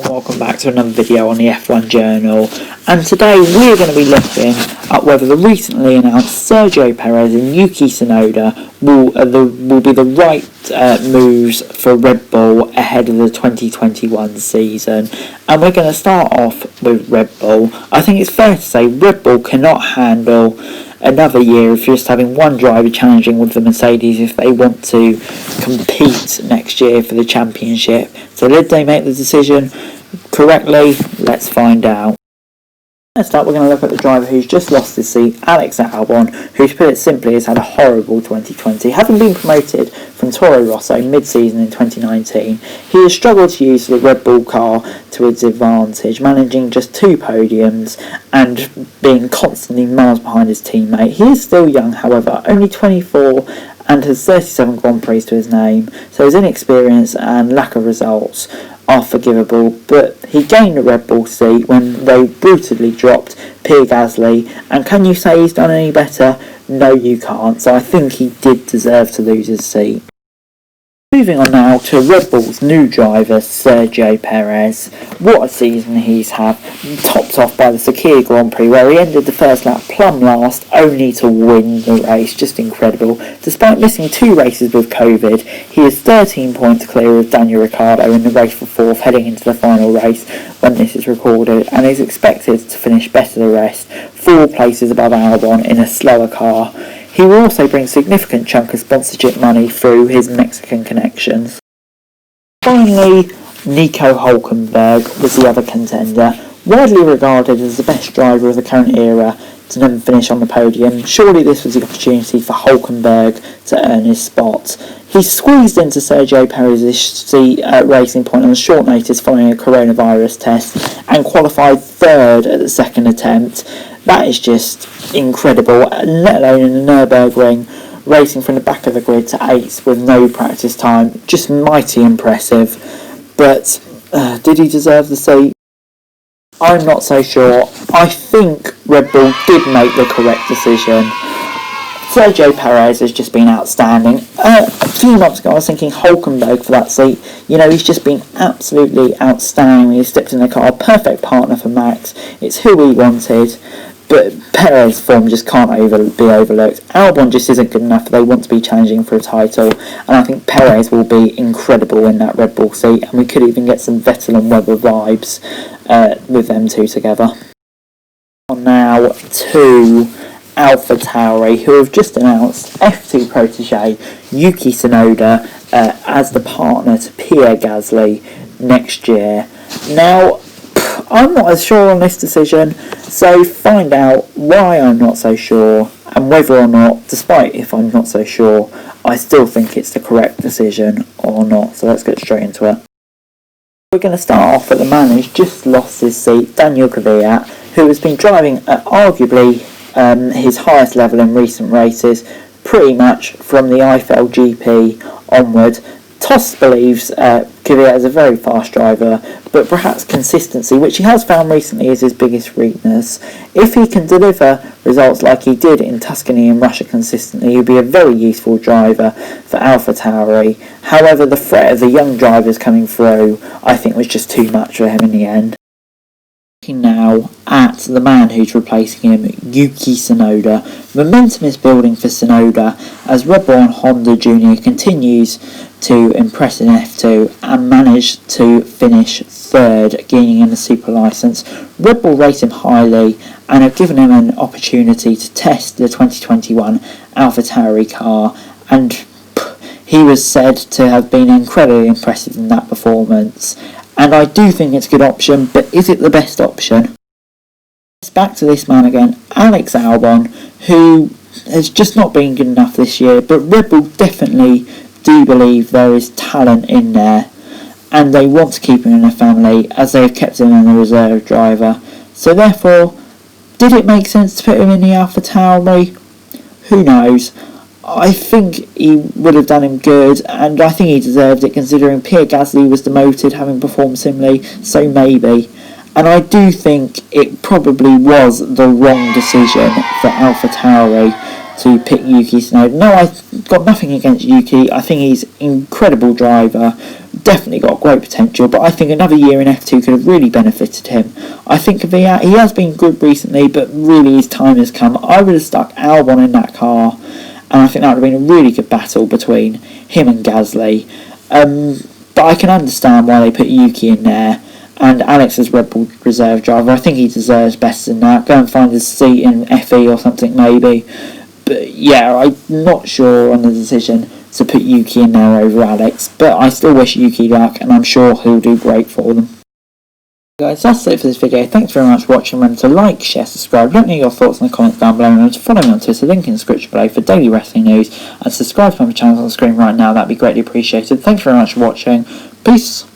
and welcome back to another video on the F1 Journal, and today we're going to be looking at whether the recently announced Sergio Perez and Yuki Tsunoda will be the right moves for Red Bull ahead of the 2021 season. And we're going to start off with Red Bull. I think it's fair to say Red Bull cannot handle another year of just having one driver challenging with the Mercedes if they want to compete next year for the championship. So did they make the decision correctly? Let's find out. First up, we're going to look at the driver who's just lost his seat, Alex Albon, who, to put it simply, has had a horrible 2020. Having been promoted from Toro Rosso mid-season in 2019, he has struggled to use the Red Bull car to its advantage, managing just 2 podiums and being constantly miles behind his teammate. He is still young, however, only 24, and has 37 Grand Prix to his name, so his inexperience and lack of results are forgivable, but he gained a Red Bull seat when they brutally dropped Pierre Gasly, and can you say he's done any better? No, you can't, so I think he did deserve to lose his seat. Moving on now to Red Bull's new driver, Sergio Perez. What a season he's had, topped off by the Sakir Grand Prix, where he ended the first lap plumb last, only to win the race. Just incredible. Despite missing 2 races with COVID, he is 13 points clear of Daniel Ricciardo in the race for 4th, heading into the final race when this is recorded, and is expected to finish better the rest, 4 places above Albon in a slower car. He will also bring a significant chunk of sponsorship money through his Mexican connections. Finally, Nico Hülkenberg was the other contender, widely regarded as the best driver of the current era to never finish on the podium. Surely this was the opportunity for Hülkenberg to earn his spot. He squeezed into Sergio Perez's seat at Racing Point on short notice following a coronavirus test and qualified 3rd at the second attempt. That is just incredible, let alone in the Nürburgring, racing from the back of the grid to 8th with no practice time. Just mighty impressive. But did he deserve the seat? I'm not so sure. I think Red Bull did make the correct decision. Sergio Perez has just been outstanding. A few months ago I was thinking Hülkenberg for that seat. You know, he's just been absolutely outstanding. He stepped in the car, perfect partner for Max. It's who he wanted. But Perez's form just can't be overlooked. Albon just isn't good enough. They want to be challenging for a title. And I think Perez will be incredible in that Red Bull seat. And we could even get some Vettel and Webber vibes with them two together. On now to Alpha Tauri, who have just announced F2 protege Yuki Tsunoda as the partner to Pierre Gasly next year. Now, I'm not as sure on this decision, so find out why I'm not so sure and whether or not, despite if I'm not so sure, I still think it's the correct decision or not. So let's get straight into it. We're going to start off with the man who's just lost his seat, Daniel Kvyat, who has been driving at arguably his highest level in recent races, pretty much from the Eiffel GP onward. Toss believes Kvyat is a very fast driver, but perhaps consistency, which he has found recently, is his biggest weakness. If he can deliver results like he did in Tuscany and Russia consistently, he'll be a very useful driver for Alpha Tauri. However, the threat of the young drivers coming through, I think, was just too much for him in the end. Looking now at the man who's replacing him, Yuki Tsunoda. Momentum is building for Tsunoda as Red Bull and Honda Jr. continues to impress in F2 and managed to finish 3rd, gaining in the super license. Red Bull rate him highly and have given him an opportunity to test the 2021 Alpha Tauri car, and he was said to have been incredibly impressive in that performance. And I do think it's a good option, but is it the best option? It's back to this man again, Alex Albon, who has just not been good enough this year, but Red Bull definitely do believe there is talent in there, and they want to keep him in the family as they have kept him in the reserve driver. So therefore, did it make sense to put him in the Alpha Tauri? Who knows? I think he would have done him good, and I think he deserved it considering Pierre Gasly was demoted having performed similarly, so maybe. And I do think it probably was the wrong decision for Alpha Tauri to pick Yuki Tsunoda. No, I've got nothing against Yuki. I think he's an incredible driver, definitely got great potential, but I think another year in F2 could have really benefited him. I think he has been good recently, but really his time has come. I would have stuck Albon in that car, and I think that would have been a really good battle between him and Gasly. But I can understand why they put Yuki in there, and Alex as Red Bull reserve driver. I think he deserves better than that. Go and find his seat in FE or something maybe. But yeah, I'm not sure on the decision to put Yuki in there over Alex, but I still wish Yuki luck, and I'm sure he'll do great for them. Guys, that's it for this video. Thanks very much for watching. Remember to like, share, subscribe. Let me know your thoughts in the comments down below. Remember to follow me on Twitter, link in the description below for daily wrestling news, and subscribe to my channel on the screen right now. That'd be greatly appreciated. Thanks very much for watching. Peace.